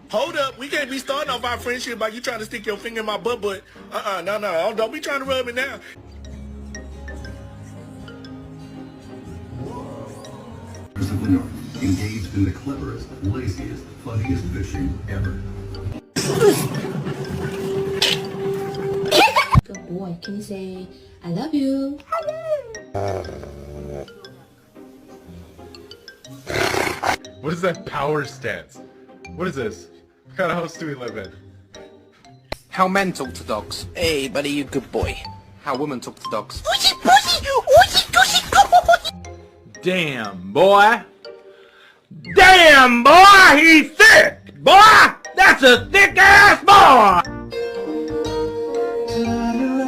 Hold up, we can't be starting off our friendship by you trying to stick your finger in my butt, but no, don't be trying to rub it now. Of the North, engaged in the cleverest, laziest, funniest fishing ever. Good boy. Can you say, I love you? What is that power stance? What is this? What kind of house do we live in? How men talk to dogs. Hey, buddy, you good boy. How women talk to dogs. Damn, boy. Damn, boy, he's thick. Boy, that's a thick ass boy.